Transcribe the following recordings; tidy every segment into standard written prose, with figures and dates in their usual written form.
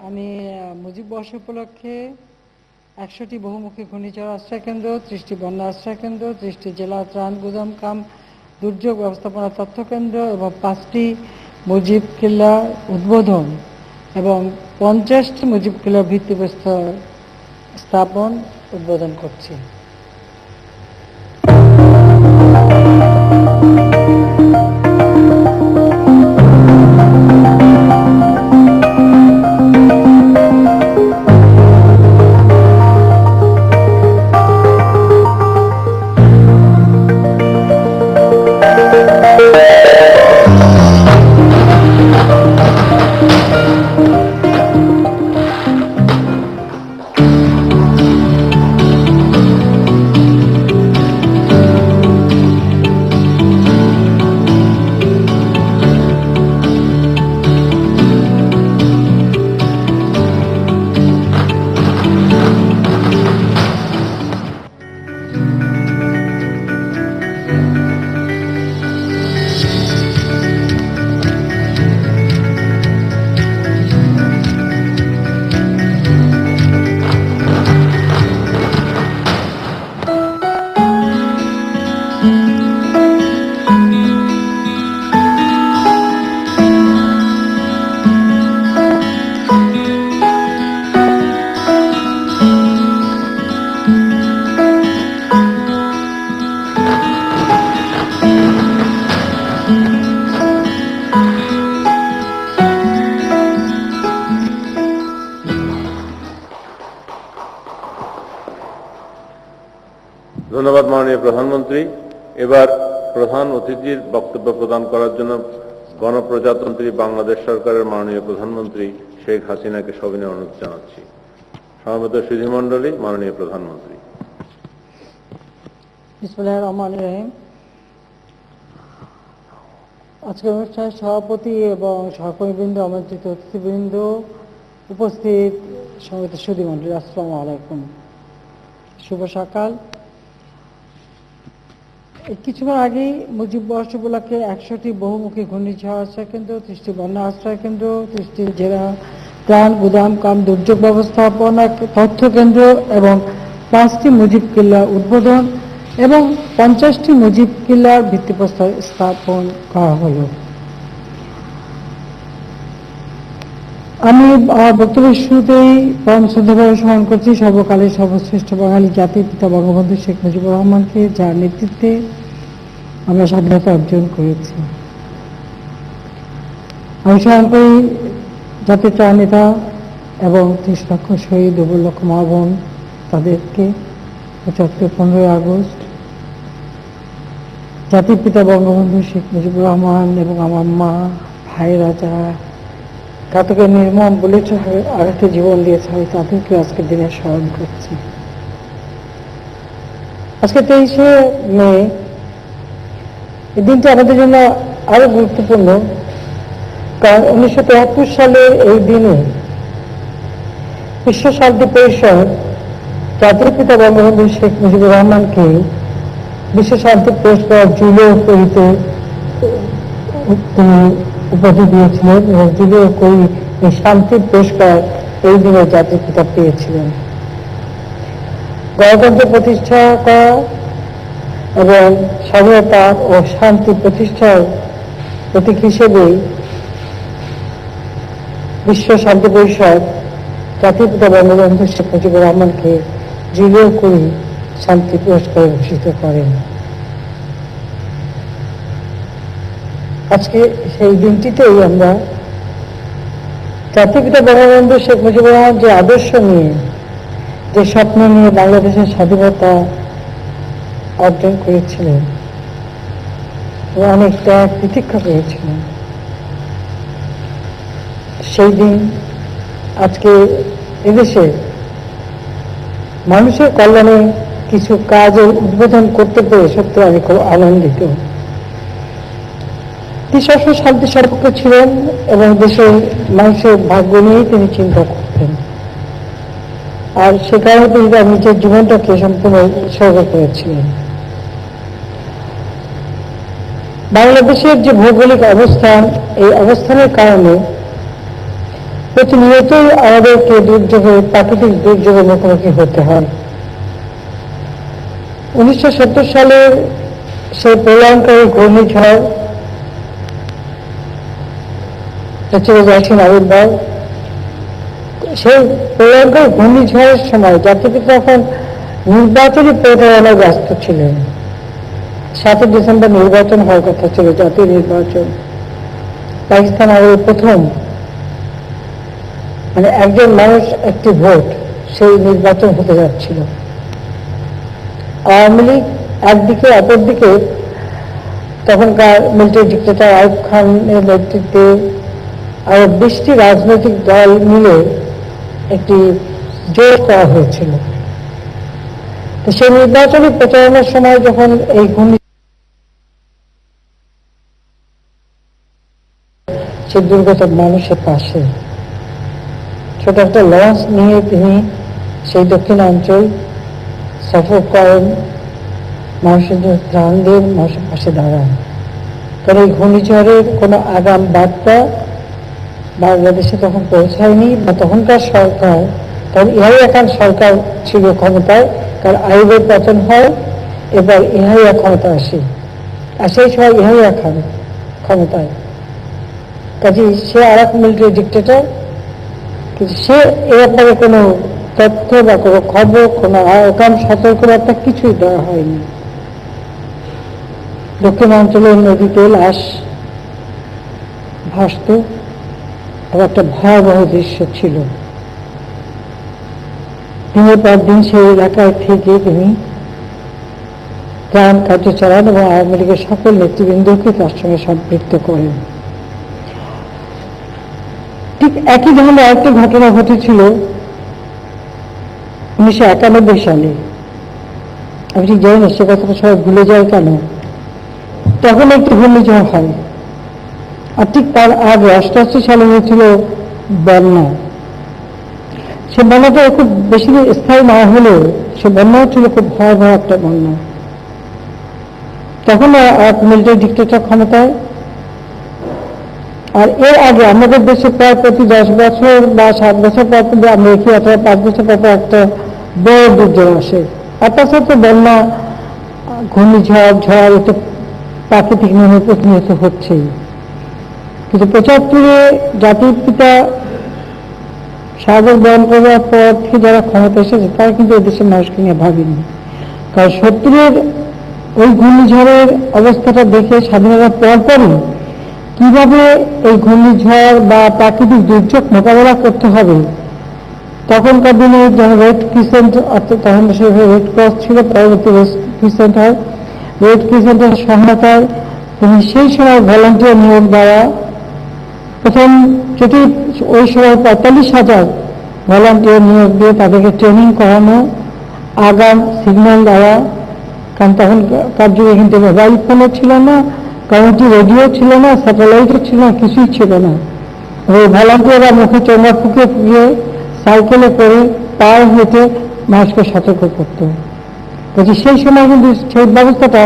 আমি মুজিব বর্ষ উপলক্ষে ১০০টি বহুমুখী ঘূর্ণিঝড় আশ্রয় কেন্দ্র, ৩০টি বন্যা আশ্রয় কেন্দ্র, ৩০টি জেলা ত্রাণ গুদাম কাম দুর্যোগ ব্যবস্থাপনা তথ্য কেন্দ্র এবং ৫টি মুজিব কিল্লা উদ্বোধন এবং ৫০টি মুজিব কিল্লা ভিত্তিপ্রস্তর স্থাপন উদ্বোধন করছি। ধন্যবাদ মাননীয় প্রধানমন্ত্রী। এবার প্রধান অতিথির বক্তব্য প্রদান করার জন্য গণপ্রজাতন্ত্রী বাংলাদেশ সরকারের মাননীয় প্রধানমন্ত্রী শেখ হাসিনাকে সবিনয় অনুরোধ জানাচ্ছি। সমবেত সুধীমণ্ডলী, মাননীয় প্রধানমন্ত্রী। বিসমিল্লাহির রহমানির রহিম। আজকের অনুষ্ঠানের সভাপতি এবং সহকর্মীবৃন্দ, আমন্ত্রিত অতিথিবৃন্দ, উপস্থিত সমবেত সুধীমণ্ডলী, আসসালামু আলাইকুম, শুভ সকাল। কিছুক্ষণ আগেই মুজিব বর্ষ উপলক্ষে ১০০টি বহুমুখী ঘূর্ণিঝড় আশ্রয় কেন্দ্র, ৩০টি বন্যা আশ্রয় কেন্দ্র, ৩০টি জেলা ত্রাণ গুদাম কাম দুর্যোগ ব্যবস্থাপনা তথ্য কেন্দ্র এবং ৫টি মুজিব কিল্লা উদ্বোধন এবং ৫০টি মুজিব কিল্লার ভিত্তিপ্রস্তর স্থাপন করা হলো। আমি বক্তব্যের শুরুতেই পরম শ্রদ্ধাভাবে স্মরণ করছি সর্বকালের সর্বশ্রেষ্ঠ বাঙালি জাতির পিতা বঙ্গবন্ধু শেখ মুজিবুর রহমানকে, যার নেতৃত্বে আমরা স্বাধীনতা অর্জন করেছি। আমি স্মরণ করি জাতির ত্রাণ নেতা এবং ৩০ লক্ষ শহীদ, ২ লক্ষ মা বোন, তাদেরকে ১৫ই আগস্ট জাতির পিতা বঙ্গবন্ধু শেখ মুজিবুর রহমান এবং আমার মা ভাইরা যারা ঘাতকের নির্মম বুলেট আঘাতে জীবন দিয়েছে, আমি তাদেরকে আজকের দিনে স্মরণ করছি। আজকে ২৩শে মে, এই দিনটি আমাদের জন্য আরো গুরুত্বপূর্ণ, কারণ ১৯৭৩ সালের এই দিনে বিশ্ব শান্তি পরিষদ জাতির পিতা বঙ্গবন্ধু শেখ মুজিবুর রহমানকে বিশ্ব শান্তি পুরস্কার জুলিও করিতে তিনি উপাধি দিয়েছিলেন এবং জুলিও করি এই শান্তির পুরস্কার এই দিনে জাতির পিতা পেয়েছিলেন। গণতন্ত্র প্রতিষ্ঠা করা এবং স্বাধীনতা ও শান্তি প্রতিষ্ঠার প্রতীক হিসেবেই বিশ্ব শান্তি পরিষদ জাতির পিতা বঙ্গবন্ধু শেখ মুজিবুর রহমানকে জুলিও করি শান্তি পুরস্কারে ভূষিত করেন। আজকে সেই দিনটিতেই আমরা জাতির পিতা বঙ্গবন্ধু শেখ মুজিবুর রহমান যে আদর্শ নিয়ে, যে স্বপ্ন নিয়ে বাংলাদেশের স্বাধীনতা অর্জন করেছিলেন, অনেক ত্যাগ প্রতীক্ষা করেছিলেন, সেই দিন আজকে এদেশে মানুষের কল্যাণে কিছু কাজের উদ্বোধন করতে পেরে সত্যি আমি খুব আনন্দিত। তিনি সবসময় শান্তি সর্বক্ষ ছিলেন এবং দেশের মানুষের ভাগ্য নিয়েই তিনি চিন্তা করতেন, আর সে কারণে তিনি তার নিজের জীবনটাকে সম্পূর্ণ উৎসর্গ করেছিলেন। বাংলাদেশের যে ভৌগোলিক অবস্থান, এই অবস্থানের কারণে প্রতিনিয়তই আমাদেরকে প্রাকৃতিক দুর্যোগের মুখোমুখি হতে হয়। 1970 সালের সেই প্রলয়ঙ্করী ঘূর্ণিঝড় ছিল জয়সীন আবির্ভাব। সেই প্রলয়ঙ্করী ঘূর্ণিঝড়ের সময় জাতিকে তখন নির্বাচনী প্রচারণায় ব্যস্ত ছিলেন। 7 ডিসেম্বর নির্বাচন হওয়ার কথা ছিল, জাতীয় নির্বাচন। পাকিস্তান আমাদের প্রথম একজন মানুষ একটি ভোট, সেই নির্বাচন হতে যাচ্ছিল। আওয়ামী লীগ একদিকে, অপরদিকে তখনকার মিলিটারি ডিক্টেটর আইয়ুব খানের নেতৃত্বে আরো 20টি রাজনৈতিক দল মিলে একটি জোট করা হয়েছিল। তো সেই নির্বাচনী প্রচারণার সময় যখন এই সে দুর্গত মানুষের পাশে ছোট একটা লঞ্চ নিয়ে তিনি সেই দক্ষিণাঞ্চল সফর করেন, মানুষের জন্য ত্রাণ দেন, মানুষের পাশে দাঁড়ান। কারণ এই ঘূর্ণিঝড়ের কোনো আগাম বার্তা বাংলাদেশে তখন পৌঁছায়নি, বা তখনকার সরকার, তখন ইহাইয়া খান সরকার ছিল ক্ষমতায়, কারণ আইয়ুবের পতন হয়, এবার ইহাইয়া ক্ষমতা আসে, আর সেই সময় ইহাইয়া খান ক্ষমতায়। কাজে সে আর এক মিলিটারি ডিক্টেটর, কিন্তু সে এ ব্যাপারে কোনো তথ্য বা কোনো খবর, কোনো আগাম সতর্কবার্তা কিছুই দেওয়া হয়নি। দক্ষিণাঞ্চলের নদীতে লাশ ভাসত, একটা ভয়াবহ দৃশ্য ছিল। দিনের পর দিন সেই এলাকায় থেকে তিনি ত্রাণ কার্য চালান এবং আওয়ামী লীগের সকল নেতৃবৃন্দকে তার সঙ্গে সম্পৃক্ত করেন। ঠিক একই ধরনের আরেকটি ঘটনা ঘটেছিল 1991 সালে। আমি ঠিক জানি না সে কথাটা সবাই ভুলে যায় কেন। তখন একটি ঘূর্ণিঝড় হয়, আর ঠিক তার আগে 88 সালে হয়েছিল বন্যা। সে বন্যাটা খুব বেশি দিন স্থায়ী না হলেও সে বন্যাও ছিল খুব ভয়াবহ একটা বন্যা। তখন এক মিলিটারি ডিক্টেটর ক্ষমতায়। আর এর আগে আমাদের দেশে প্রায় প্রতি 10 বছর বা 7 বছর পর আমরা দেখি, অথবা 5 বছর পর একটা বড় দুর্যোগ আসে। তাছাড়া তো বন্যা, ঘূর্ণিঝড়, ঝড়, এটা প্রাকৃতিক নিয়মে প্রতিনিয়ত হচ্ছেই। কিন্তু 75-এ জাতির পিতা শাহাদাত বরণ করার পর থেকে যারা ক্ষমতা এসেছে তারা কিন্তু এদেশের মানুষকে নিয়ে ভাবেনি। কারণ 70-এর ওই ঘূর্ণিঝড়ের অবস্থাটা দেখে স্বাধীনতার পরপরই কিভাবে এই ঘূর্ণিঝড় বা প্রাকৃতিক দুর্যোগ মোকাবেলা করতে হবে, তখনকার দিনে যেন রেড ক্রিসেন্ট, অর্থাৎ তখন রেড ক্রস ছিল, পরবর্তী রেড ক্রিসেন্ট হয়, রেড ক্রিসেন্টের সহায়তায় তিনি সেই সময় ভলান্টিয়ার নিয়োগ দেওয়া। প্রথম যদি ওই সময় 45,000 ভলান্টিয়ার নিয়োগ দিয়ে তাদেরকে ট্রেনিং করানো, আগাম সিগন্যাল দেওয়া। কারণ তখনকার যুগে কিন্তু মোবাইল ফোনও ছিল না, কমিউনিটি রেডিও ছিল না, স্যাটেলাইটও ছিল না, কিছুই ছিল না। ওই ভলান্টিয়াররা মুখে চোঙা ফুঁকে ফুঁকে সাইকেলে করে পায়ে হেঁটে মানুষকে সতর্ক করত। কাজে সেই সময় কিন্তু সেই ব্যবস্থাটা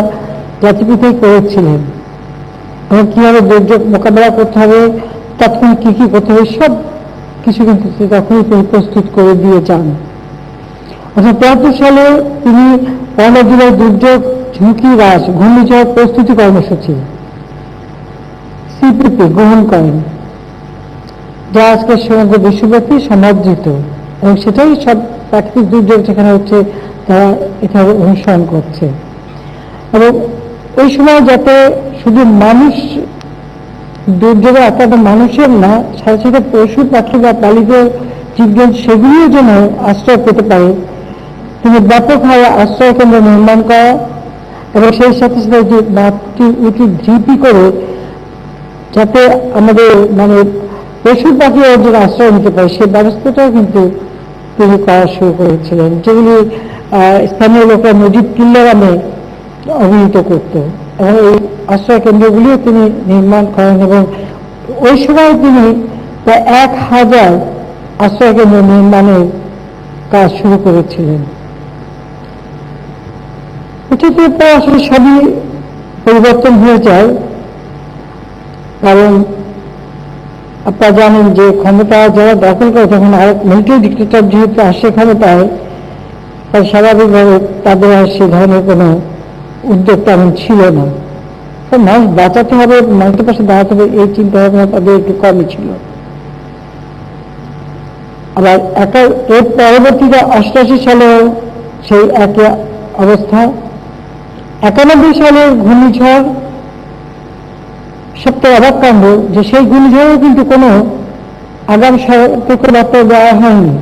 জাতিপিতাই করেছিলেন, এবং কীভাবে দুর্যোগ মোকাবেলা করতে হবে, তৎক্ষণাৎ কী কী করতে হবে, সব কিছু কিন্তু তখনই তিনি প্রস্তুত করে দিয়ে যান। 1973 সালে তিনি 1 জুলাই দুর্যোগ ঝুঁকি হ্রাস ঘূর্ণিঝড় প্রস্তুতি কর্মসূচি সিপিপি গ্রহণ করেন, যা আজকে সমগ্র বিশ্বব্যাপী সমাদৃত, এবং সেটাই সব প্রাকৃতিক দুর্যোগ যেখানে হচ্ছে তারা এটা অনুসরণ করছে। এবং ওই সময় যাতে শুধু মানুষ দুর্যোগে আক্রান্ত মানুষের না, সাথে সাথে পশু পাখি বা পালিত জীবজন্তু সেগুলিও যেন আশ্রয় পেতে পারে, তিনি ব্যাপকভাবে আশ্রয় কেন্দ্র নির্মাণ করা, এবং সেই সাথে সাথে যে মাটি উঁচু ঢিপি করে যাতে আমাদের পশু পাখি যেন আশ্রয় নিতে পারে সেই ব্যবস্থাটাও কিন্তু তিনি করা শুরু করেছিলেন, যেগুলি স্থানীয় লোকরা মুজিব কিল্লা নামে অভিহিত করত। এবং এই আশ্রয় কেন্দ্রগুলিও তিনি নির্মাণ করেন, এবং ওই সময় তিনি প্রায় 1000 আশ্রয় কেন্দ্র নির্মাণের কাজ শুরু করেছিলেন। এটাতে প্রায় আসলে সবই পরিবর্তন হয়ে যায়, কারণ আপনারা জানেন যে ক্ষমতা যারা দখল করে যখন আরেক মিলিটারি ডিক্টেটর যেহেতু আসে ক্ষমতায়, তাই স্বাভাবিকভাবে তাদের আর সে ধরনের কোনো উদ্যোগ তেমন ছিল না। মানুষ বাঁচাতে হবে, মানুষের পাশে দাঁড়াতে হবে, এই চিন্তা ভাবনা তাদের একটু কমই ছিল। আবার এর পরবর্তীতে 88 সালেও সেই একই অবস্থা। 91 সালের ঘূর্ণিঝড় সবচেয়ে অবাক কাণ্ড যে সেই ঘূর্ণিঝড়েও কিন্তু কোনো আগাম সতর্কবার্তা দেওয়া হয়নি,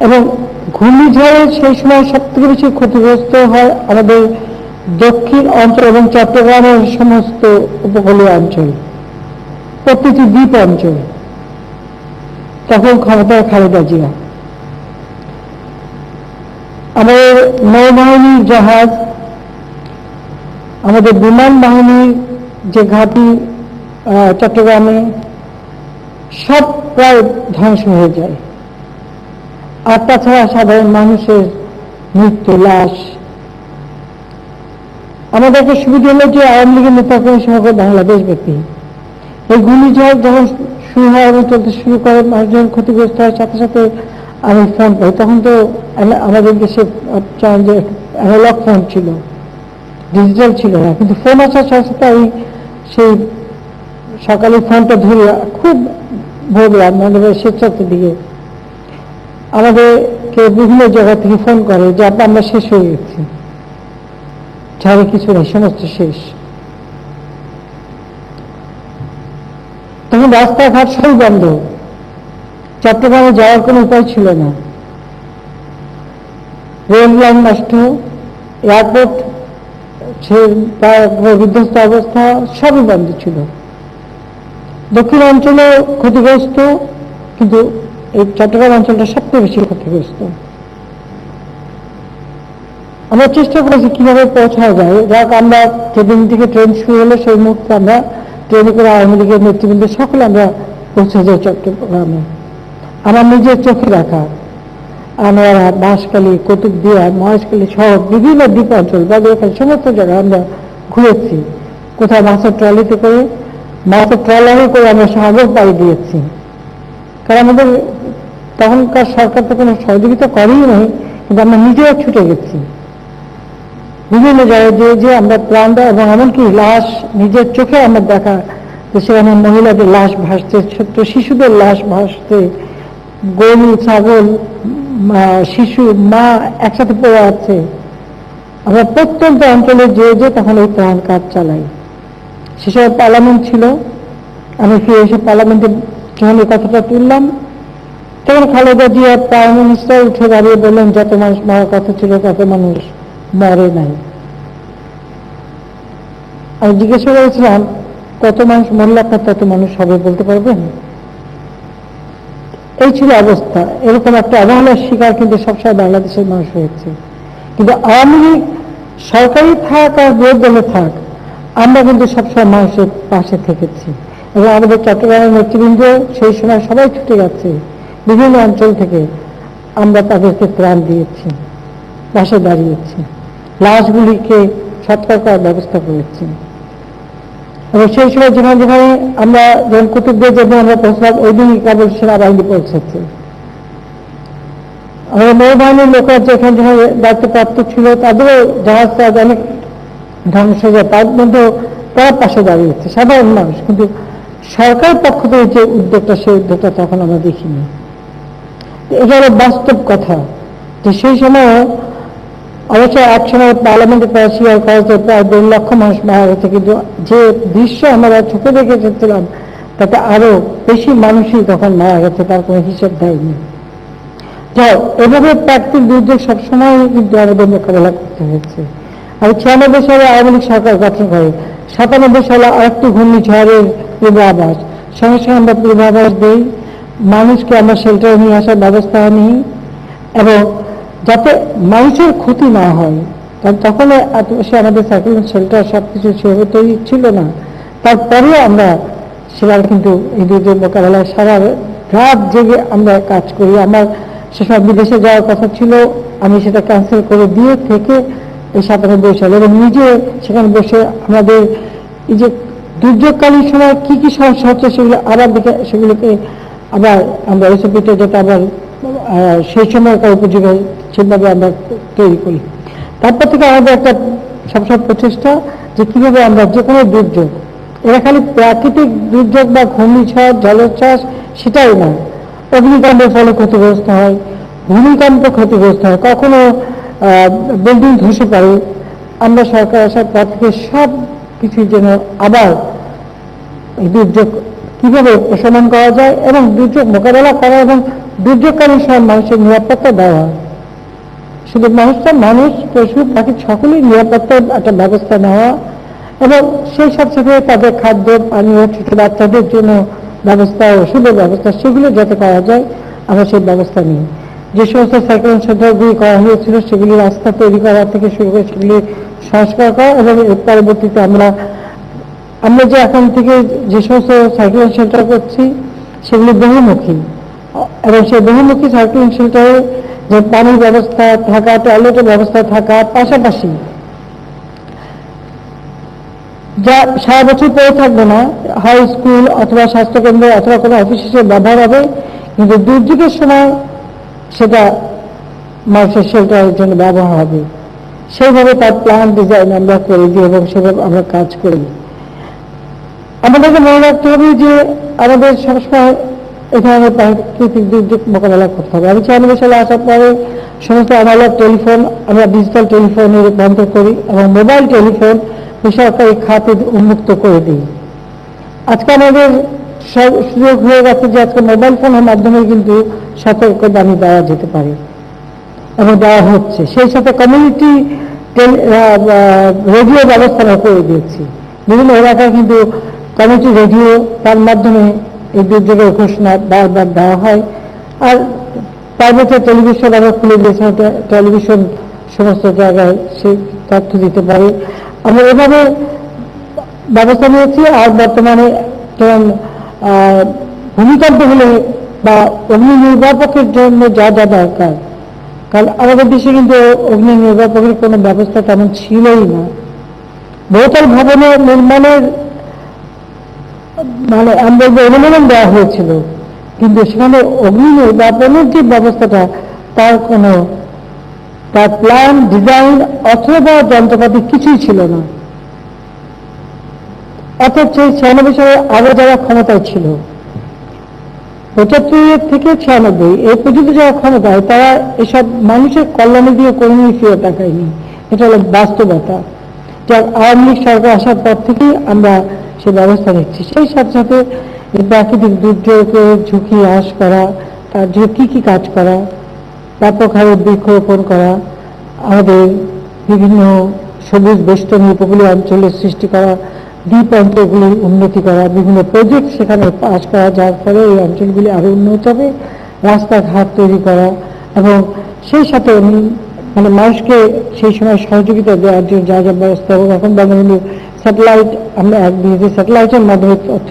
এবং ঘূর্ণিঝড়ে সেই সময় সবথেকে বেশি ক্ষতিগ্রস্ত হয় আমাদের দক্ষিণ অঞ্চল এবং চট্টগ্রামের সমস্ত উপকূলীয় অঞ্চল, প্রতিটি দ্বীপ অঞ্চল। তখন ক্ষমতায় খালেদা জিয়া। আমাদের নৌবাহিনীর জাহাজ, আমাদের বিমান বাহিনীর যে ঘাঁটি চট্টগ্রামে, সব প্রায় ধ্বংস হয়ে যায়। আর তাছাড়া সাধারণ মানুষের মৃত্যু, লাশ। আমাদের একটা সুবিধা হলো যে আওয়ামী লীগের নেতাকর্মী সহ বাংলাদেশ ব্যাপী এই ঘূর্ণিঝড় যখন শুরু হয় এবং চলতে শুরু করে, মানুষজন ক্ষতিগ্রস্ত হয়, সাথে সাথে আমি ফোন পাই। তখন তো আমাদের দেশে যে অ্যানালগ ফোন ছিল, ডিজিটাল ছিল না, কিন্তু ফোন আসার সাথে সাথে আমি সেই সকালে ফোনটা ধরে খুব ভোরলাম, মানে স্বেচ্ছার দিকে আমাদেরকে বিভিন্ন জায়গা থেকে ফোন করে যে আমরা শেষ হয়ে গেছি, ঝড়ে কিছু নেই, সমস্ত শেষ। তখন রাস্তাঘাট সবই বন্ধ, চট্টগ্রামে যাওয়ার কোনো উপায় ছিল না, রেল লাইন নষ্ট, এয়ারপোর্ট বিধ্বস্ত অবস্থা, সবই বন্ধ ছিল। দক্ষিণ অঞ্চলে ক্ষতিগ্রস্ত, কিন্তু এই চট্টগ্রাম অঞ্চলটা সবচেয়ে বেশি ক্ষতিগ্রস্ত। আমরা চেষ্টা করেছি কিভাবে পৌঁছানো যায়। যাক, আমরা যেদিন থেকে ট্রেন শুরু হলো সেই মুহূর্তে আমরা ট্রেনে করে আওয়ামী লীগের নেতৃবৃন্দ সকলে আমরা পৌঁছে যাই চট্টগ্রামে। আমার নিজের চোখে দেখা, আমরা বাঁশখালী, কুতুবদিয়া, মহেশখালী সহ বিভিন্ন দ্বীপ অঞ্চল, বাগেরখালী, সমস্ত জায়গায় আমরা ঘুরেছি। কোথাও মাছের ট্রলিতে করে, মাছের ট্রলারে করে আমরা সাগর পাড়ি দিয়েছি। কারণ আমাদের তখনকার সরকার তো কোনো সহযোগিতা করেই নাই, কিন্তু আমরা নিজেরা ছুটে গেছি বিভিন্ন জায়গায় যে আমরা প্রাণ দেয়, এবং এমনকি লাশ নিজের চোখে আমার দেখা যে সেখানে মহিলাদের লাশ ভাসছে, ছোট্ট শিশুদের লাশ ভাসছে, গরু, ছাগল, শিশু, মা একসাথে পড়ে আছে। আমরা প্রত্যন্ত অঞ্চলে যে তখন এই ত্রাণ কাজ চালাই। সে সময় পার্লামেন্ট ছিল, আমি ফিরে এসে পার্লামেন্টে যখন এই কথাটা তুললাম, তখন খালেদা জিয়া প্রাইম মিনিস্টার উঠে দাঁড়িয়ে বললেন যত মানুষ মরার কথা ছিল তত মানুষ মরে নাই। আমি জিজ্ঞাসা করেছিলাম কত মানুষ মরলে আপনার তত মানুষ হবে বলতে পারবেন? এই ছিল অবস্থা। এরকম একটা অবহেলার শিকার কিন্তু সবসময় বাংলাদেশের মানুষ হয়েছে। কিন্তু আওয়ামী লীগ সরকারি থাক আর বিরোধী দলে থাক, আমরা কিন্তু সবসময় মানুষের পাশে থেকেছি, এবং আমাদের চট্টগ্রামের নেতৃবৃন্দ সেই সময় সবাই ছুটে গেছে বিভিন্ন অঞ্চল থেকে, আমরা তাদেরকে ত্রাণ দিয়েছি, পাশে দাঁড়িয়েছি, লাশগুলিকে সৎকার করার ব্যবস্থা করেছি। এবং সেই সময় যেখানে আমরা যখন কুতুবদিয়া যেদিন আমরা পৌঁছলাম, ওই দিনই কেবল সেনাবাহিনী পৌঁছেছে। আমাদের নৌবাহিনীর লোকেরা যেখানে দায়িত্বপ্রাপ্ত ছিল তাদেরও জাহাজ অনেক ধ্বংস হয়ে যায়, তার মধ্যে তারা পাশে দাঁড়িয়েছে সাধারণ মানুষ। কিন্তু সরকার পক্ষ থেকে যে উদ্যোগটা, সেই উদ্যোগটা তখন আমরা দেখিনি। এটা হলো বাস্তব কথা যে সেই সময় অবশ্যই এক সময় পার্লামেন্টে প্রায় স্বীকার করা যায় প্রায় 1.5 লক্ষ মানুষ মারা গেছে, কিন্তু যে দৃশ্য আমরা চোখে দেখে এসেছিলাম তাতে আরো বেশি মানুষই তখন মারা গেছে, তার কোনো হিসেব দেয়নি। যাও, এভাবে প্রাকৃতিক দুর্যোগ সবসময় কিন্তু আমাদের মোকাবেলা করতে হয়েছে। আর 96 সালে আওয়ামী লীগ সরকার গঠন করে, 97 সালে আরেকটি ঘূর্ণিঝড়ের পূর্বাভাস, সঙ্গে সঙ্গে আমরা পূর্বাভাস দিই, মানুষকে আমরা শেল্টারে নিয়ে আসার ব্যবস্থা নিই, এবং যাতে মানুষের ক্ষতি না হয়। কারণ তখন এত বেশি আমাদের সাইক্লোন শেল্টার সবকিছু সেভাবে তৈরি ছিল না। তারপরেও আমরা সেবার কিন্তু এই দুর্যোগ মোকাবেলায় সারা রাত জেগে আমরা কাজ করি। আমার সেসব বিদেশে যাওয়ার কথা ছিল, আমি সেটা ক্যান্সেল করে দিয়ে থেকে এই 97 সালে, এবং নিজে সেখানে বসে আমাদের এই যে দুর্যোগকালীন সময় কি কি সমস্যা হচ্ছে সেগুলোকে আবার আমরা এসওপিটা যাতে আবার সেই সময়কার উপযোগী সেভাবে আমরা তৈরি করি। তারপর থেকে আমাদের একটা সবসময় প্রচেষ্টা যে কিভাবে আমরা যে কোনো দুর্যোগ, এরা খালি প্রাকৃতিক দুর্যোগ বা ঘূর্ণিঝড় জলোচ্ছ্বাস সেটাই না, অগ্নিকাণ্ডের ফলে ক্ষতিগ্রস্ত হয়, ভূমিকম্প ক্ষতিগ্রস্ত হয়, কখনো বিল্ডিং ধসে পড়ে। আমরা সরকার আসার পর থেকে সব কিছু যেন আবার এই দুর্যোগ কিভাবে প্রশমন করা যায় এবং দুর্যোগ মোকাবেলা করা এবং দুর্যোগকালীন সময় মানুষের নিরাপত্তা দেওয়া, শুধু মানুষ পশু পাখি সকলেই নিরাপত্তার একটা ব্যবস্থা নেওয়া এবং সেই সাথে তাদের খাদ্য পানীয় ছোট বাচ্চাদের জন্য ব্যবস্থা, ওষুধের ব্যবস্থা, সেগুলো যাতে করা যায় আমরা সেই ব্যবস্থা নিই। যে সমস্ত সাইক্লোন সেন্টারগুলি করা হয়েছিল সেগুলি রাস্তা তৈরি করা থেকে শুরু করে সেগুলি সংস্কার করা এবং এর পরবর্তীতে আমরা যে এখন থেকে যে সমস্ত সাইক্লোন শেল্টার করছি সেগুলি বহুমুখী এবং সেই বহুমুখী সাইক্লোন শেল্টারে যে পানির ব্যবস্থা থাকা, টয়লেটের ব্যবস্থা থাকা, পাশাপাশি যা সারা বছর পরে থাকবে না, হাই স্কুল অথবা স্বাস্থ্যকেন্দ্র অথবা কোনো অফিস হিসেবে ব্যবহার হবে, কিন্তু দুর্যোগের সময় সেটা মানুষের শেল্টারের জন্য ব্যবহার হবে। সেইভাবে তার প্ল্যান ডিজাইন আমরা করে দিই এবং সেভাবে আমরা কাজ করি। আমাদেরকে মনে রাখতে হবে যে আমাদের সবসময় এখানে প্রাকৃতিক দুর্যোগ মোকাবেলা করতে হবে। আমি 96 সালে আসার পরে সমস্ত অ্যানালগ টেলিফোন আমরা ডিজিটাল টেলিফোনে রূপান্তর করি এবং মোবাইল টেলিফোন বেসরকারি খাতে উন্মুক্ত করে দিই। আজকে আমাদের সুযোগ হয়ে গেছে যে আজকে মোবাইল ফোনের মাধ্যমে কিন্তু সতর্কবাণী দেওয়া যেতে পারে এবং দেওয়া হচ্ছে। সেই সাথে কমিউনিটি রেডিও ব্যবস্থা করে দিয়েছি। বিভিন্ন এলাকায় কিন্তু কমিউনিটি রেডিও, তার মাধ্যমে এই দুর্যোগের ঘোষণা বারবার দেওয়া হয়। আর প্রাইভেট টেলিভিশন আমরা খুলে দিয়েছি, টেলিভিশন সমস্ত জায়গায় সেই তথ্য দিতে পারে। আমরা এভাবে ব্যবস্থা নিয়েছি। আর বর্তমানে যেমন ভূমিকম্প হলে বা অগ্নি নির্বাপকের জন্য যা যা দরকার, কারণ আমাদের দেশে কিন্তু অগ্নি নির্বাপকের কোনো ব্যবস্থা তেমন ছিলই না। বহুতল ভবনের নির্মাণের আমরা অনুমোদন দেওয়া হয়েছিল, কিন্তু সেখানে অগ্নি নির্বাপনের যে ব্যবস্থাটা তার প্ল্যান ডিজাইন অথবা যন্ত্রপাতি কিছুই ছিল না। অথচ 96 সালে আগে যারা ক্ষমতায় ছিল, 75 থেকে 96 এই পর্যন্ত যারা ক্ষমতায়, তারা এসব মানুষের কল্যাণে দিয়ে কোনো ফিরে তাকায়নি। এটা হলো বাস্তবতা। যা আওয়ামী লীগ সরকার আসার পর থেকেই আমরা সে ব্যবস্থা নিচ্ছি। সেই সাথে সাথে প্রাকৃতিক দুর্যোগের ঝুঁকি হ্রাস করা, তার জন্য কি কি কাজ করা, ব্যাপক হারে বৃক্ষরোপণ করা, আমাদের বিভিন্ন সবুজ বেষ্টনী উপকূলীয় অঞ্চলের সৃষ্টি করা, দ্বীপ অঞ্চলগুলির উন্নতি করা, বিভিন্ন প্রজেক্ট সেখানে পাস করা, যার ফলে এই অঞ্চলগুলি আরো উন্নত হবে, রাস্তাঘাট তৈরি করা এবং সেই সাথে মানুষকে সেই সময় সহযোগিতা দেওয়ার জন্য যা যা ব্যবস্থা এবং এখন বঙ্গবন্ধু স্যাটেলাইট আমরা একদিকে স্যাটেলাইটের মাধ্যমে তথ্য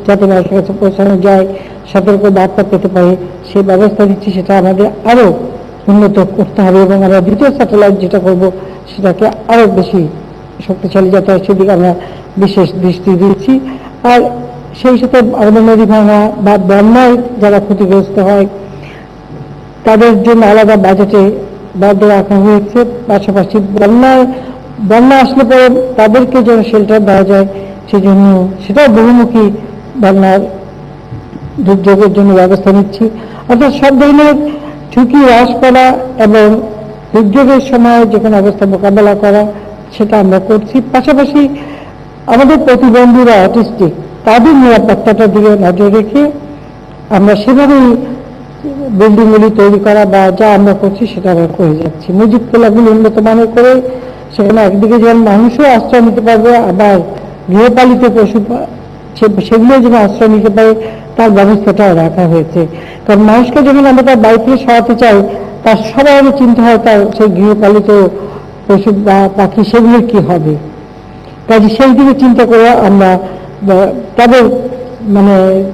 যাতে মানুষের কাছে পৌঁছানো যায়, সতর্ক বার্তা পেতে পারে, সেই ব্যবস্থা দিচ্ছি। সেটা আমাদের আরো উন্নত করতে হবে এবং আমরা দ্বিতীয় স্যাটেলাইট যেটা করব সেটাকে আরো বেশি শক্তিশালী যাতে হয় সেদিকে আমরা বিশেষ দৃষ্টি দিচ্ছি। আর সেই সাথে আমাদের নদী ভাঙা বা বন্যায় যারা ক্ষতিগ্রস্ত হয় তাদের জন্য আলাদা বাজেটে বরাদ্দ রাখা হয়েছে। পাশাপাশি বন্যা আসলে পরে তাদেরকে যেন শেল্টার দেওয়া যায়, সেই জন্য সেটাও বহুমুখী বন্যার দুর্যোগের জন্য ব্যবস্থা নিচ্ছি। অর্থাৎ সব ধরনের ঝুঁকি হ্রাস করা এবং দুর্যোগের সময় যে কোনো অবস্থা মোকাবেলা করা সেটা আমরা করছি। পাশাপাশি আমাদের প্রতিবন্ধীরা অটিস্টিক, তাদের নিরাপত্তাটার দিকে নজর রেখে আমরা সেভাবেই বিল্ডিংগুলি তৈরি করা বা যা আমরা করছি সেটা আমরা করে যাচ্ছি। মসজিদ কেলাগুলি উন্নত মানের করে সেখানে একদিকে যেমন মানুষও আশ্রয় নিতে পারবে, আবার গৃহপালিত পশু সেগুলো যেন আশ্রয় নিতে পারে তার ব্যবস্থাটাও রাখা হয়েছে। কারণ মানুষকে যখন আমরা তার বাড়ি থেকে সরাতে চাই, তার সবার আগে চিন্তা হয় তার সেই গৃহপালিত পশু বা পাখি সেগুলোর কি হবে। কাজে সেই দিকে চিন্তা করে আমরা তাদের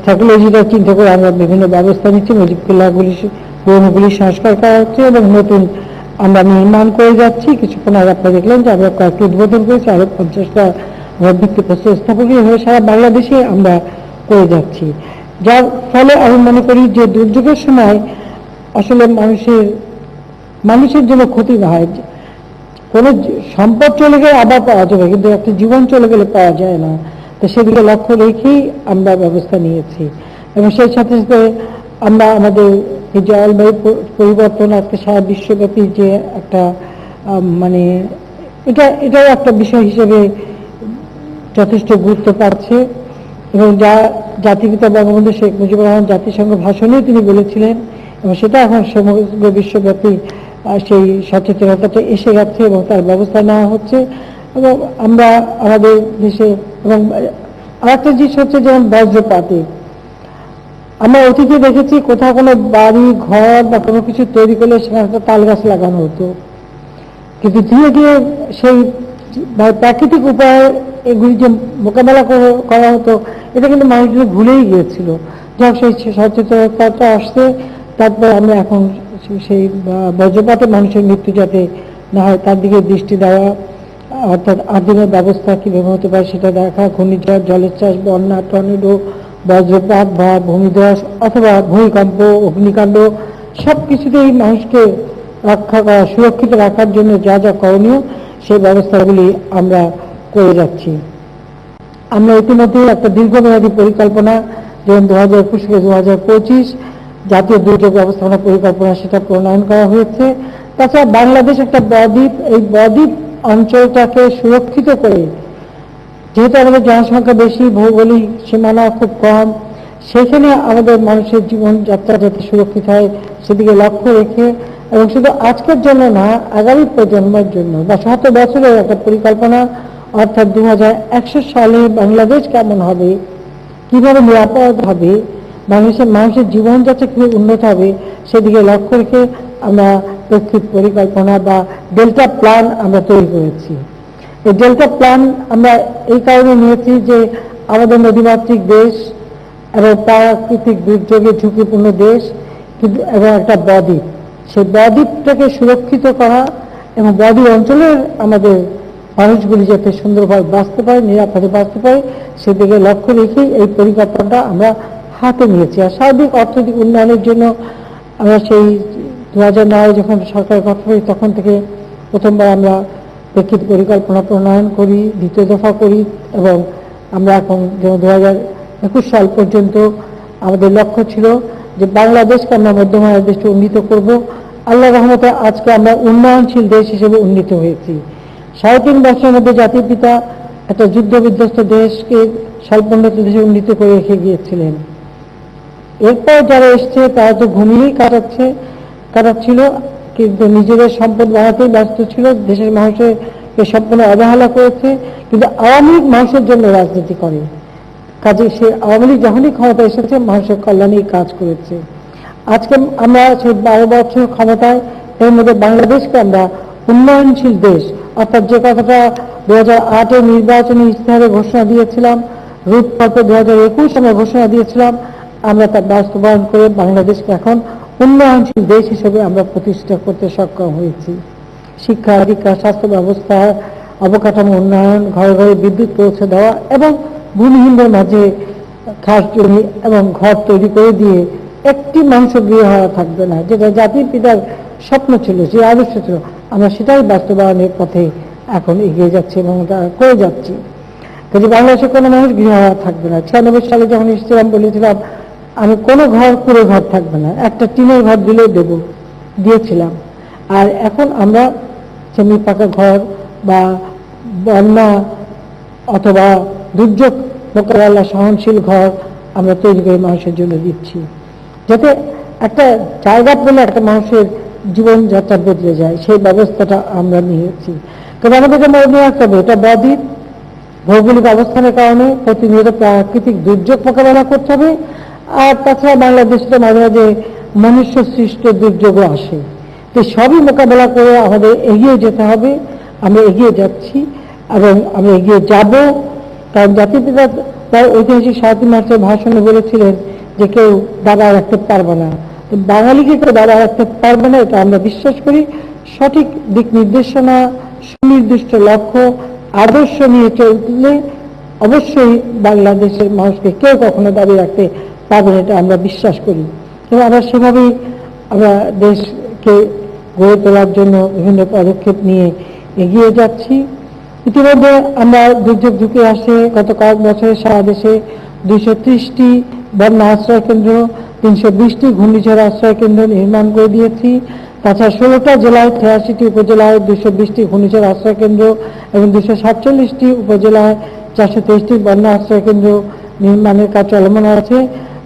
সাইকোলজিটা চিন্তা করে আমরা বিভিন্ন ব্যবস্থা নিচ্ছি। মসজিদ কেল্লাগুলি পুরোনোগুলি সংস্কার করা হচ্ছে এবং নতুন আমরা নির্মাণ করে যাচ্ছি। কিছুক্ষণ আগে আপনারা দেখলেন যে আমরা কয়েকটি উদ্বোধন করেছি, আরো 50টা আমরা ভিত্তিপ্রস্তর স্থাপকই হয়ে সারা বাংলাদেশে আমরা করে যাচ্ছি, যার ফলে আমি মনে করি যে দুর্যোগের সময় আসলে মানুষের জন্য ক্ষতি না হয়। কোনো সম্পদ চলে গেলে আবার পাওয়া যাবে, কিন্তু একটা জীবন চলে গেলে পাওয়া যায় না। তো সেদিকে লক্ষ্য রেখেই আমরা ব্যবস্থা নিয়েছি, এবং সেই সাথে সাথে আমরা আমাদের এই যে জলবায়ু পরিবর্তন আজকে সারা বিশ্বব্যাপী যে একটা মানে এটাও একটা বিষয় হিসেবে যথেষ্ট গুরুত্ব পাচ্ছে, এবং যা জাতিপিতা বঙ্গবন্ধু শেখ মুজিবুর রহমান জাতিসংঘ ভাষণে তিনি বলেছিলেন, এবং সেটা এখন সমগ্র বিশ্বব্যাপী সেই সচেতনতাটা এসে গেছে এবং তার ব্যবস্থা নেওয়া হচ্ছে। এবং আমরা আমাদের দেশে, এবং আরেকটা জিনিস হচ্ছে যেমন বজ্রপাতে আমরা অতীতে দেখেছি কোথাও কোনো বাড়ি ঘর বা কোনো কিছু তৈরি করলে সেখানে একটা তাল গাছ লাগানো হতো, কিন্তু ধীরে ধীরে সেই প্রাকৃতিক উপায়ে এগুলি যে মোকাবেলা করা হতো, এটা কিন্তু মানুষজন ভুলেই গিয়েছিল। যাক, সেই সচেতনতাটা আসছে, তারপর আমরা এখন সেই বজ্রপাতে মানুষের মৃত্যু যাতে না হয় তার দিকে দৃষ্টি দেওয়া, অর্থাৎ আদিমের ব্যবস্থা কীভাবে হতে পারে সেটা দেখা, ঘূর্ণিঝড়, জলোচ্ছ্বাস, বন্যা, টর্নেডো, বজ্রপাত বা ভূমিধস অথবা ভূমিকম্প, অগ্নিকাণ্ড, সব কিছুতেই মানুষকে রক্ষা করা, সুরক্ষিত রাখার জন্য যা যা করণীয় সেই ব্যবস্থাগুলি আমরা করে যাচ্ছি। আমরা ইতিমধ্যে একটা দীর্ঘমেয়াদী পরিকল্পনা, যেমন 2021 থেকে 2025 জাতীয় দুর্যোগ ব্যবস্থাপনা পরিকল্পনা, সেটা প্রণয়ন করা হয়েছে। তাছাড়া বাংলাদেশ একটা বদ্বীপ, এই বদ্বীপ অঞ্চলটাকে সুরক্ষিত করে, যেহেতু আমাদের জনসংখ্যা বেশি, ভৌগোলিক সীমানা খুব কম, সেখানে আমাদের মানুষের জীবনযাত্রা যাতে সুরক্ষিত হয় সেদিকে লক্ষ্য রেখে, এবং শুধু আজকের জন্য না, আগামী প্রজন্মের জন্য বা 100 বছরের একটা পরিকল্পনা, অর্থাৎ 2100 সালে বাংলাদেশ কেমন হবে, কিভাবে নিরাপদ হবে, মানুষের জীবনযাত্রা কিভাবে উন্নত হবে, সেদিকে লক্ষ্য রেখে আমরা প্রেক্ষিত পরিকল্পনা বা ডেল্টা প্ল্যান আমরা তৈরি করেছি। এই ডেল্টা প্ল্যান আমরা এই কারণে নিয়েছি যে আমাদের নদীমাতৃক দেশ এবং প্রাকৃতিক দুর্যোগে ঝুঁকিপূর্ণ দেশ, কিন্তু এবং একটা বদ্বীপ, সেই বদ্বীপটাকে সুরক্ষিত করা এবং বদ্বীপ অঞ্চলের আমাদের মানুষগুলি যাতে সুন্দরভাবে বাঁচতে পারে, নিরাপদে বাঁচতে পারে, সেদিকে লক্ষ্য রেখেই এই পরিকল্পনাটা আমরা হাতে নিয়েছি। আর সার্বিক অর্থনৈতিক উন্নয়নের জন্য আমরা সেই 2009 যখন সরকার গঠন করি তখন থেকে প্রথমবার আমরা প্রেক্ষিত পরিকল্পনা প্রণয়ন করি, দ্বিতীয় দফা করি, এবং আমরা এখন যেমন 2021 সাল পর্যন্ত আমাদের লক্ষ্য ছিল যে বাংলাদেশকে আমরা মধ্যমায়ের দেশকে উন্নীত করব। আল্লাহ রহমতে আজকে আমরা উন্নয়নশীল দেশ হিসেবে উন্নীত হয়েছি। 3.5 বছরের মধ্যে জাতির পিতা একটা যুদ্ধ বিধ্বস্ত দেশকে স্বল্পোন্নত দেশে উন্নীত করে রেখে গিয়েছিলেন। এরপর যারা এসছে তারা তো ঘুমিয়েই কাটাচ্ছিল, কিন্তু নিজেদের সম্পদ বাড়াতেই ব্যস্ত ছিল, দেশের মানুষের সম্পূর্ণ অবহেলা করেছে। কিন্তু আওয়ামী লীগ মানুষের জন্য রাজনীতি করে, কাজে সে আওয়ামী লীগ যখনই ক্ষমতা এসেছে মানুষের কল্যাণেই কাজ করেছে। আজকে আমরা সেই 12 বছর ক্ষমতায়, এর মধ্যে বাংলাদেশকে আমরা উন্নয়নশীল দেশ, অর্থাৎ যে কথাটা 2008 নির্বাচনী ইশতেহারে ঘোষণা দিয়েছিলাম, রূপকল্পে 2021 আমরা ঘোষণা দিয়েছিলাম, আমরা তা বাস্তবায়ন করে বাংলাদেশকে এখন উন্নয়নশীল দেশ হিসেবে আমরা প্রতিষ্ঠা করতে সক্ষম হয়েছি। শিক্ষা, দীক্ষা, স্বাস্থ্য ব্যবস্থা, অবকাঠামো উন্নয়ন, ঘরে ঘরে বিদ্যুৎ পৌঁছে দেওয়া এবং ভূমিহীনদের মাঝে খাস জমি এবং ঘর তৈরি করে দিয়ে একটি মানুষ গৃহহারা থাকবে না, যেটা জাতির পিতার স্বপ্ন ছিল, যে আদর্শ ছিল, আমরা সেটাই বাস্তবায়নের পথে এখন এগিয়ে যাচ্ছি এবং করে যাচ্ছি। কাজে বাংলাদেশে কোনো মানুষ গৃহহারা থাকবে না। 96 সালে যখন এসেছিলাম বলেছিলাম আমি কোনো কুড়ে ঘর থাকবে না, একটা টিনের ঘর দিলেও দিয়েছিলাম। আর এখন আমরা সেমি পাকা ঘর বা বন্যা অথবা দুর্যোগ মোকাবেলা সহনশীল ঘর আমরা তৈরি করে মানুষের জন্য দিচ্ছি, যাতে একটা জায়গা পেলে একটা মানুষের জীবনযাত্রা বদলে যায়, সেই ব্যবস্থাটা আমরা নিয়েছি। কারণ আমাদেরকে মনে রাখতে হবে এটা বদ্বীপ, ভৌগোলিক অবস্থানের কারণে প্রতিনিয়ত প্রাকৃতিক দুর্যোগ মোকাবেলা করতে হবে। আর তাছাড়া বাংলাদেশে মাঝে মাঝে মনুষ্য সৃষ্ট দুর্যোগও আসে, তো সবই মোকাবেলা করে আমাদের এগিয়ে যেতে হবে। আমরা এগিয়ে যাচ্ছি এবং আমরা এগিয়ে যাব, কারণ জাতির পিতা তার ঐতিহাসিক 7 মার্চের ভাষণে বলেছিলেন যে কেউ দাবা রাখতে পারবে না, তো বাঙালিকে কেউ দাবা রাখতে পারবে না, এটা আমরা বিশ্বাস করি। সঠিক দিক নির্দেশনা, সুনির্দিষ্ট লক্ষ্য, আদর্শ নিয়ে চললে অবশ্যই বাংলাদেশের মানুষকে কেউ কখনো দাবি রাখতে পারবে না, এটা আমরা বিশ্বাস করি এবং আমরা সেভাবেই আমরা দেশকে গড়ে তোলার জন্য বিভিন্ন পদক্ষেপ নিয়ে এগিয়ে যাচ্ছি। ইতিমধ্যে আমরা দুর্যোগ ঝুঁকি আসে গত কয়েক বছরে সারা দেশে 230টি বন্যা আশ্রয় কেন্দ্র, 320টি ঘূর্ণিঝড় আশ্রয় কেন্দ্র নির্মাণ করে দিয়েছি। তাছাড়া 16টা জেলায় 83টি উপজেলায় 220টি ঘূর্ণিঝড় আশ্রয় কেন্দ্র এবং 247টি উপজেলায় 423টি বন্যা আশ্রয় কেন্দ্র নির্মাণের কাজ চলমান আছে।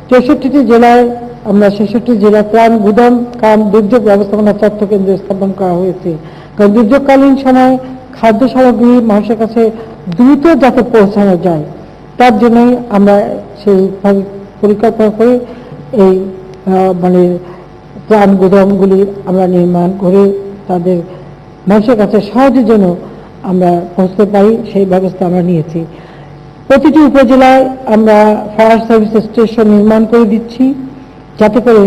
64টি জেলায় আমরা 66 জেলা ত্রাণ গুদাম কাম দুর্যোগ ব্যবস্থাপনা তথ্য কেন্দ্র স্থাপন করা হয়েছে। কারণ দুর্যোগকালীন সময় খাদ্য সামগ্রী মানুষের কাছে দ্রুত যাতে পৌঁছানো যায় তার জন্যই আমরা সেইভাবে পরিকল্পনা করে এই ত্রাণ গুদামগুলি আমরা নির্মাণ করে তাদের মানুষের কাছে সহজের জন্য আমরা পৌঁছতে পারি সেই ব্যবস্থা আমরা নিয়েছি। প্রতিটি উপজেলায় আমরা ফায়ার সার্ভিস স্টেশন নির্মাণ করে দিচ্ছি যাতে করে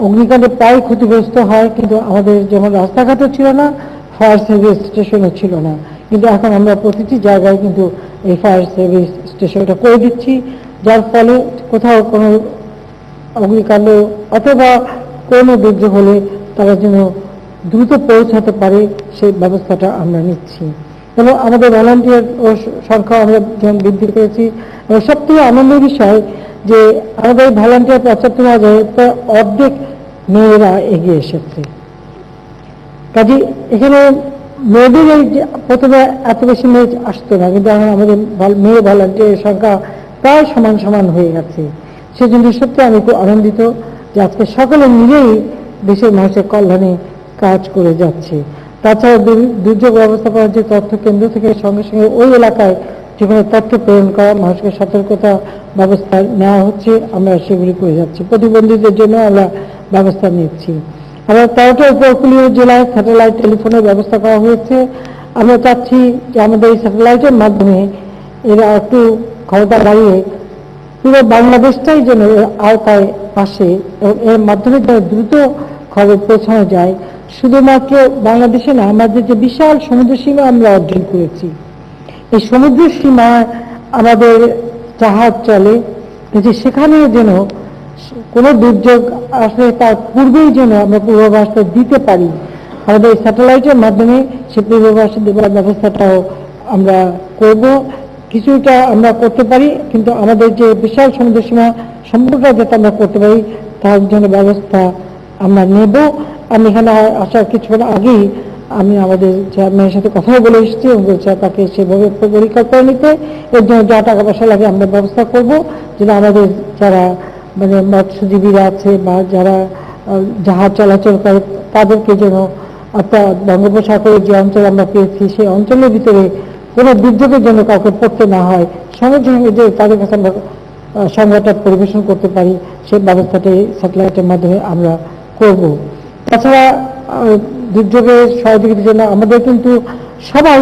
অগ্নিকাণ্ডে প্রায় ক্ষতিগ্রস্ত হয়, কিন্তু আমাদের যেমন রাস্তাঘাটও ছিল না, ফায়ার সার্ভিস স্টেশনও ছিল না, কিন্তু এখন আমরা প্রতিটি জায়গায় কিন্তু এই ফায়ার সার্ভিস স্টেশনটা করে দিচ্ছি, যার ফলে কোথাও কোনো অগ্নিকাণ্ড অথবা কোনো দুর্যোগ হলে তারা যেন দ্রুত পৌঁছাতে পারে সেই ব্যবস্থাটা আমরা নিচ্ছি। এবং আমাদের ভলান্টিয়ার ও সংখ্যা আমরা যেমন বৃদ্ধি করেছি এবং সবথেকে আনন্দের বিষয় যে আমাদের ভলান্টিয়ার 75,000 প্রায় অর্ধেক মেয়েরা এগিয়ে এসেছে। কাজে এখানে মেয়েদের এই প্রথমে এত বেশি মেয়ে আসতো না, কিন্তু এখন আমাদের মেয়ে ভলান্টিয়ারের সংখ্যা প্রায় সমান সমান হয়ে গেছে। সেজন্য সত্যি আমি খুব আনন্দিত যে আজকে সকলে মিলেই দেশের মানুষের কল্যাণে কাজ করে যাচ্ছে। তাছাড়া দুর্যোগ ব্যবস্থাপনার যে তথ্য কেন্দ্র থেকে সঙ্গে সঙ্গে ওই এলাকায় যেখানে তথ্য প্রেরণ করা মানুষকে সতর্কতা ব্যবস্থা নেওয়া হচ্ছে, আমরা সেগুলি করে যাচ্ছি। প্রতিবন্ধীদের জন্য আমরা ব্যবস্থা নিচ্ছি। আমরা 13টা উপকূলীয় জেলায় স্যাটেলাইট টেলিফোনের ব্যবস্থা করা হয়েছে। আমরা চাচ্ছি যে আমাদের এই স্যাটেলাইটের মাধ্যমে এরা একটু ক্ষমতা বাড়িয়ে পুরো বাংলাদেশটাই যেন আওতায় আসে এবং এর মাধ্যমে যেন দ্রুত খবর পৌঁছানো যায়। শুধুমাত্র বাংলাদেশে না, আমাদের যে বিশাল সমুদ্র সীমা আমরা অর্জন করেছি, এই সমুদ্র সীমা আমাদের জাহাজ চলে, যে সেখানে যেন কোনো দুর্যোগ আসলে তার পূর্বেই যেন আমরা পূর্বাভাসটা দিতে পারি। আমাদের এই স্যাটেলাইটের মাধ্যমে সে পূর্বাভাস দেওয়ার ব্যবস্থাটাও আমরা করব। কিছুটা আমরা করতে পারি, কিন্তু আমাদের যে বিশাল সমুদ্র সীমা সম্পূর্ণটা যাতে আমরা করতে পারি তার জন্য ব্যবস্থা আমরা নেব। আমি এখানে আসার কিছুক্ষণ আগেই আমি আমাদের চেয়ারম্যানের সাথে কথাও বলে এসেছি এবং বলছি তাকে সেভাবে পরিকল্পনা নিতে, এর জন্য যা টাকা পয়সা লাগে আমরা ব্যবস্থা করব, যেন আমাদের যারা মৎস্যজীবীরা আছে বা যারা জাহাজ চলাচল করে তাদেরকে যেন অর্থাৎ বঙ্গোপসাগরের যে অঞ্চল আমরা পেয়েছি সেই অঞ্চলের ভিতরে কোনো দুর্যোগের জন্য কাউকে পড়তে না হয়, সঙ্গে সঙ্গে যে তাদের কাছে আমরা সংবাদটা পরিবেশন করতে পারি সেই ব্যবস্থাটি স্যাটেলাইটের মাধ্যমে আমরা করব। তাছাড়া দুর্যোগের সহযোগিতার জন্য আমাদের কিন্তু সবাই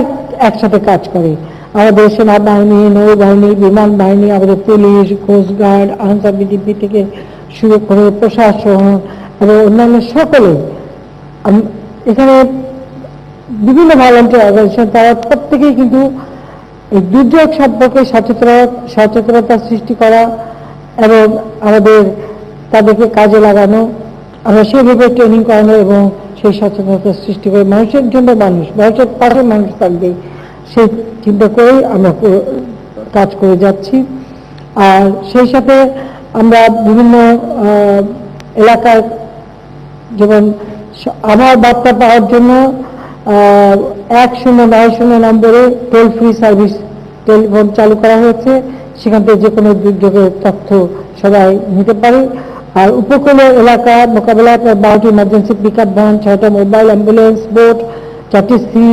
একসাথে কাজ করে। আমাদের সেনাবাহিনী, নৌবাহিনী, বিমান বাহিনী, আমাদের পুলিশ, কোস্টগার্ড, আনসার বিডিপি থেকে শুরু করে প্রশাসন এবং অন্যান্য সকলে এখানে বিভিন্ন ভলান্টিয়ার অর্গানাইজেশন, তারা প্রত্যেকেই কিন্তু এই দুর্যোগ সম্পর্কে সচেতনতা সৃষ্টি করা এবং আমাদের তাদেরকে কাজে লাগানো, আমরা সেইভাবে ট্রেনিং করানো এবং সেই সচেতনতা সৃষ্টি করে মানুষের জন্য মানুষের পাশে মানুষ থাকবে সেই চিন্তা করেই আমরা কাজ করে যাচ্ছি। আর সেই সাথে আমরা বিভিন্ন এলাকায় যেমন আমার বার্তা পাওয়ার জন্য 1090 নম্বরে টোল ফ্রি সার্ভিস টেলিফোন চালু করা হয়েছে, সেখান থেকে যে কোনো দুর্যোগের তথ্য সবাই নিতে পারে। আর উপকূলীয় এলাকা মোকাবেলায় 12টি ইমার্জেন্সি পিক আপ ভ্যান, 6টা মোবাইল অ্যাম্বুলেন্স বোট, 4টি sea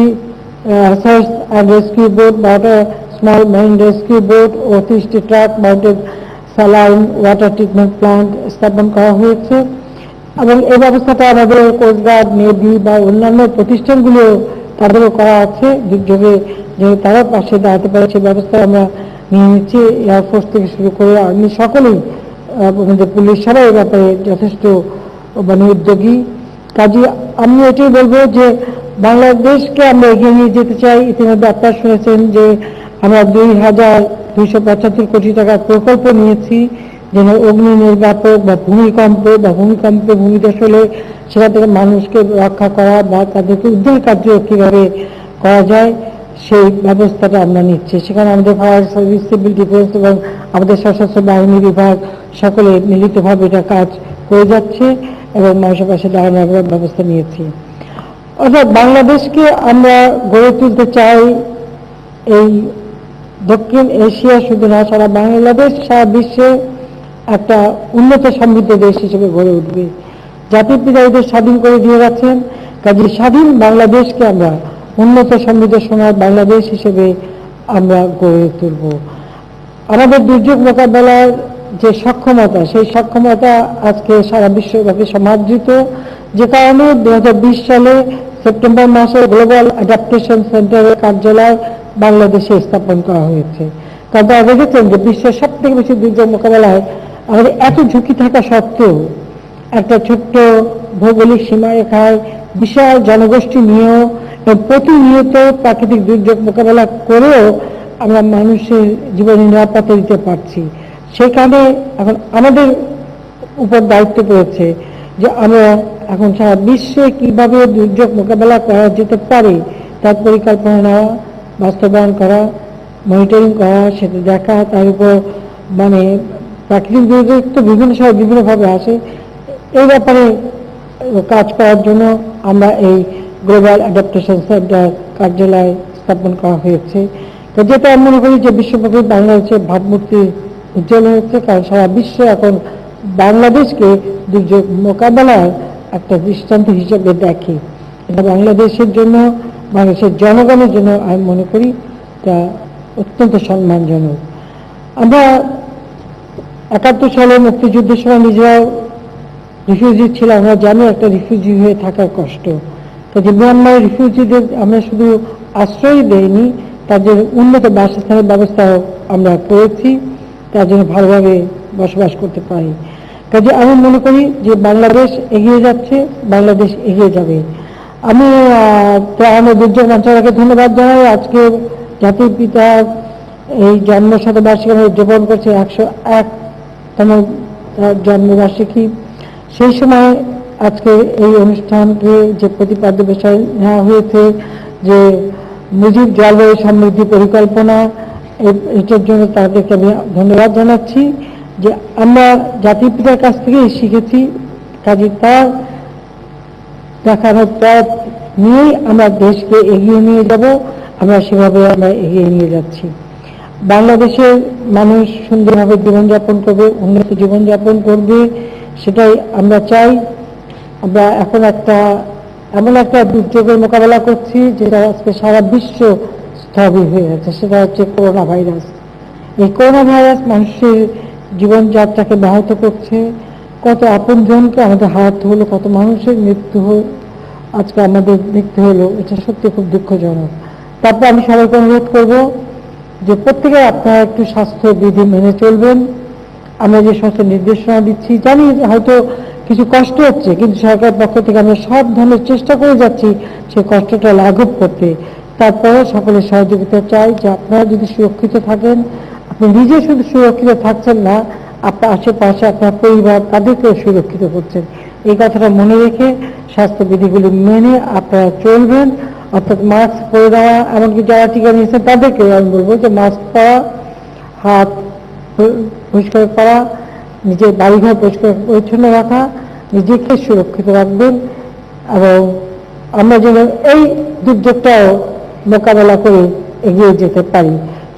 search and rescue boat, 12টা স্মল মেরিন রেস্কিউ বোট ও 30টি truck mounted saline water treatment plant স্থাপন করা হয়েছে। এবং এই ব্যবস্থাটা আমাদের কোস্টগার্ড, নেভি বা অন্যান্য প্রতিষ্ঠানগুলো তাদেরও করা আছে, দুর্যোগে যে তারা পাশে দাঁড়াতে পারে সেই ব্যবস্থা আমরা নিয়ে নিচ্ছি। এয়ারফোর্স থেকে শুরু করে আর্মি সকলেই, আমাদের পুলিশ সবাই এই ব্যাপারে যথেষ্ট উদ্যোগী। কাজে আমি এটাই বলবো যে বাংলাদেশকে আমরা এগিয়ে নিয়ে যেতে চাই। ইতিমধ্যে আপনারা শুনেছেন যে আমরা 2,275 কোটি টাকার প্রকল্প নিয়েছি, যেন অগ্নি নির্বাপক বা ভূমিকম্পে ভূমিধস হলে সেখান থেকে মানুষকে রক্ষা করা বা তাদেরকে উদ্ধার কার্য কীভাবে করা যায় সেই ব্যবস্থাটা আমরা নিচ্ছি। সেখানে আমাদের ফায়ার সার্ভিস, সিভিল ডিফেন্স এবং আমাদের সশস্ত্র বাহিনী বিভাগ সকলে মিলিতভাবে এটা কাজ করে যাচ্ছে এবং মানুষের পাশে দাঁড়ানোর ব্যবস্থা নিয়েছি। অর্থাৎ বাংলাদেশকে আমরা গড়ে তুলতে চাই এই দক্ষিণ এশিয়া শুধু না, সারা বাংলাদেশ সারা বিশ্বে একটা উন্নত সমৃদ্ধ দেশ হিসেবে গড়ে উঠবে। জাতির পিতা এদের স্বাধীন করে দিয়ে গেছেন, কাজে স্বাধীন বাংলাদেশকে আমরা উন্নত সমৃদ্ধ সোনার বাংলাদেশ হিসেবে আমরা গড়ে তুলব। আমাদের দুর্যোগ মোকাবেলার যে সক্ষমতা, সেই সক্ষমতা আজকে সারা বিশ্বব্যাপী সমাদৃত, যে কারণে 2020 সালে সেপ্টেম্বর মাসে গ্লোবাল অ্যাডাপ্টেশন সেন্টারের কার্যালয় বাংলাদেশে স্থাপন করা হয়েছে। কারণ তারা দেখেছেন যে বিশ্বের সব থেকে বেশি দুর্যোগ মোকাবেলায় আমাদের এত ঝুঁকি থাকা সত্ত্বেও একটা ছোট্ট ভৌগোলিক সীমারেখায় বিশাল জনগোষ্ঠী নিয়েও প্রতিনিয়ত প্রাকৃতিক দুর্যোগ মোকাবেলা করেও আমরা মানুষের জীবনে নিরাপত্তা দিতে পারছি। সেখানে এখন আমাদের উপর দায়িত্ব পড়েছে যে আমরা এখন সারা বিশ্বে কিভাবে দুর্যোগ মোকাবেলা করা যেতে পারে তার পরিকল্পনা নেওয়া, বাস্তবায়ন করা, মনিটরিং করা, সেটা দেখা, তার উপর মানে প্রাকৃতিক দুর্যোগ তো বিভিন্ন সময় বিভিন্নভাবে আসে, এই ব্যাপারে কাজ করার জন্য আমরা এই গ্লোবাল অ্যাডাপ্টেশন সেন্টার কার্যালয় স্থাপন করা হয়েছে। তো যেটা আমি মনে করি যে বিশ্বব্যাপী বাংলাদেশের ভাবমূর্তি উজ্জ্বল হচ্ছে, কারণ সারা বিশ্ব এখন বাংলাদেশকে দুর্যোগ মোকাবেলার একটা দৃষ্টান্ত হিসেবে দেখে। এটা বাংলাদেশের জন্য, বাংলাদেশের জনগণের জন্য আমি মনে করি এটা অত্যন্ত সম্মানজনক। আমরা 71 সালে মুক্তিযুদ্ধের সময় নিজেরাও রিফিউজি ছিলাম, আমরা জানি একটা রিফিউজি হয়ে থাকার কষ্ট। কাজে মিয়ানমার রিফিউজিদের আমরা শুধু আশ্রয় দেইনি, তাদের উন্নত বাসস্থানের ব্যবস্থাও আমরা করেছি, তার জন্য ভালোভাবে বসবাস করতে পারি। কাজে আমি মনে করি যে বাংলাদেশ এগিয়ে যাচ্ছে, বাংলাদেশ এগিয়ে যাবে। আমি ত্রাণ ও দুর্যোগ মন্ত্রণালয়কে ধন্যবাদ জানাই। আজকে জাতির পিতার এই জন্ম শতবার্ষিকী উদযাপন করছে, 101তম জন্মবার্ষিকী। সেই সময় আজকে এই অনুষ্ঠানকে যে প্রতিপাদ্য বিষয় নেওয়া হয়েছে যে মুজিব জলবায়ু সমৃদ্ধি পরিকল্পনা, এটার জন্য তাদেরকে আমি ধন্যবাদ জানাচ্ছি যে আমরা জাতির পিতার কাছ থেকে শিখেছি। কাজে তার দেখানোর পথ নিয়েই আমরা দেশকে এগিয়ে নিয়ে যাব, আমরা সেভাবে আমরা এগিয়ে নিয়ে যাচ্ছি। বাংলাদেশের মানুষ সুন্দরভাবে জীবনযাপন করবে, উন্নত জীবনযাপন করবে, সেটাই আমরা চাই। আমরা এখন এমন একটা দুর্যোগের মোকাবেলা করছি যেটা আজকে সারা বিশ্ব স্থবির হয়ে আছে, সেটা হচ্ছে করোনা ভাইরাস। এই করোনা ভাইরাস মানুষের জীবনযাত্রাকে ব্যাহত করছে, কত আপনজনকে আমাদের হারাতে হলো, কত মানুষের মৃত্যু আজকে আমাদের দেখতে হলো, এটা সত্যি খুব দুঃখজনক। তারপর আমি সবাইকে অনুরোধ করবো যে প্রত্যেকে আপনারা একটু স্বাস্থ্যবিধি মেনে চলবেন। আমরা যে সমস্ত নির্দেশনা দিচ্ছি, জানি হয়তো কিছু কষ্ট হচ্ছে, কিন্তু সরকারের পক্ষ থেকে আমরা সব ধরনের চেষ্টা করে যাচ্ছি সেই কষ্টটা লাঘব করতে। তারপরে সকলের সহযোগিতা চাই যে আপনারা যদি সুরক্ষিত থাকেন, আপনি নিজে শুধু সুরক্ষিত থাকছেন না, আপনার আশেপাশে আপনার পরিবার তাদেরকেও সুরক্ষিত করছেন। এই কথাটা মনে রেখে স্বাস্থ্যবিধিগুলি মেনে আপনারা চলবেন। অর্থাৎ মাস্ক পরে দেওয়া, এমনকি যারা টিকা নিয়েছেন তাদেরকেও আমি বলবো যে মাস্ক পরা, হাত পরিষ্কার করা, নিজের বাড়িঘর পরিষ্কার পরিচ্ছন্ন রাখা, নিজেকে সুরক্ষিত রাখবেন এবং আমরা যেন এই দুর্যোগটাও মোকাবেলা করে এগিয়ে যেতে পারি।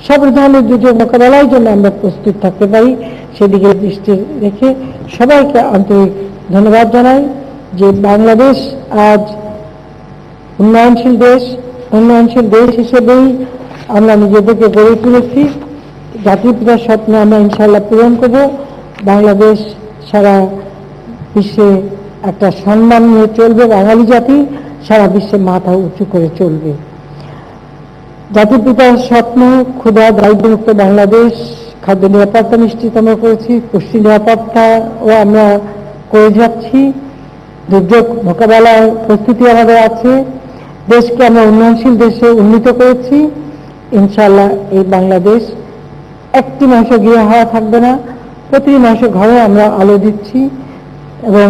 সব ধরনের দুর্যোগ মোকাবেলার জন্য আমরা প্রস্তুত থাকতে পারি, সেদিকে দৃষ্টি রেখে সবাইকে আন্তরিক ধন্যবাদ জানাই যে বাংলাদেশ আজ উন্নয়নশীল দেশ হিসেবেই আমরা নিজেদেরকে গড়ে তুলেছি। জাতির পিতার স্বপ্ন আমরা ইনশাআল্লাহ পূরণ করব। বাংলাদেশ সারা বিশ্বে একটা সম্মান নিয়ে চলবে, বাঙালি জাতি সারা বিশ্বে মাথা উঁচু করে চলবে। জাতির পিতার স্বপ্ন ক্ষুধা দারিদ্র্যমুক্ত বাংলাদেশ, খাদ্য নিরাপত্তা নিশ্চিত আমরা করেছি, পুষ্টি নিরাপত্তাও আমরা করে যাচ্ছি। দুর্যোগ মোকাবেলায় প্রস্তুতি আমাদের আছে। দেশকে আমরা উন্নয়নশীল দেশে উন্নীত করেছি। ইনশাআল্লাহ এই বাংলাদেশ একটি মানুষের গৃহহারা থাকবে না, প্রতিটি মানুষের ঘরে আমরা আলো দিচ্ছি, এবং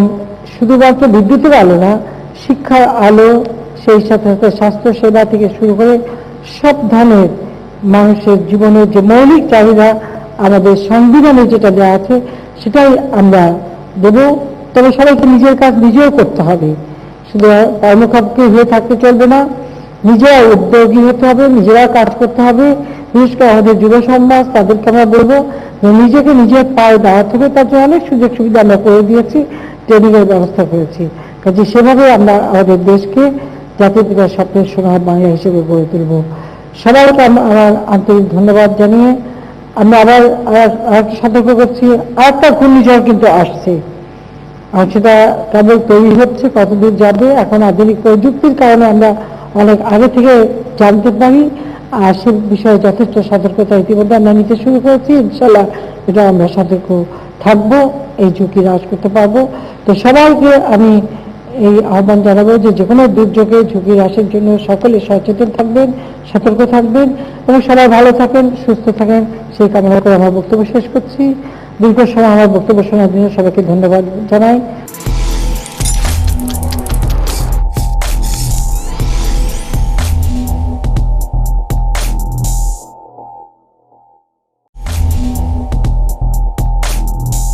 শুধুমাত্র বিদ্যুতের আলো না, শিক্ষার আলো, সেই সাথে সাথে স্বাস্থ্য সেবা থেকে শুরু করে সব ধরনের মানুষের জীবনের যে মৌলিক চাহিদা আমাদের সংবিধানে যেটা দেওয়া আছে সেটাই আমরা দেব। তবে সবাইকে নিজের কাজ নিজেও করতে হবে, শুধু কর্মক্ষমকে হয়ে থাকতে চলবে না, নিজেরা উদ্যোগী হতে হবে, নিজেরা কাজ করতে হবে। বিশেষ করে আমাদের যুব সমাজ, তাদেরকে আমরা বলবো যে নিজেকে নিজের পায়ে দাঁড়াতে হবে। তার জন্য অনেক সুযোগ সুবিধা আমরা করে দিয়েছি, ট্রেনিংয়ের ব্যবস্থা করেছি। কাজে সেভাবে আমরা আমাদের দেশকে জাতির পিতার স্বপ্নের সোনার বাংলা হিসেবে গড়ে তুলব। সবাইকে আমার আন্তরিক ধন্যবাদ জানিয়ে আমরা আবার আরেকটা সতর্ক করছি, আরেকটা ঘূর্ণিঝড় কিন্তু আসছে, আর সেটা কেবল তৈরি হচ্ছে, কতদূর যাবে এখন আধুনিক প্রযুক্তির কারণে আমরা অনেক আগে থেকে জানতে পারি, আর সে বিষয়ে যথেষ্ট সতর্কতা ইতিমধ্যে আমরা নিতে শুরু করেছি। ইনশাল্লাহ এটা আমরা সতর্ক থাকবো, এই ঝুঁকি হ্রাস করতে পারবো। তো সবাইকে আমি এই আহ্বান জানাবো যে যেকোনো দুর্যোগে ঝুঁকি হ্রাসের জন্য সকলে সচেতন থাকবেন, সতর্ক থাকবেন, এবং সবাই ভালো থাকেন, সুস্থ থাকেন, সেই কামনা করে আমার বক্তব্য শেষ করছি। দীর্ঘ সময় আমার বক্তব্য শোনার জন্য সবাইকে ধন্যবাদ জানাই।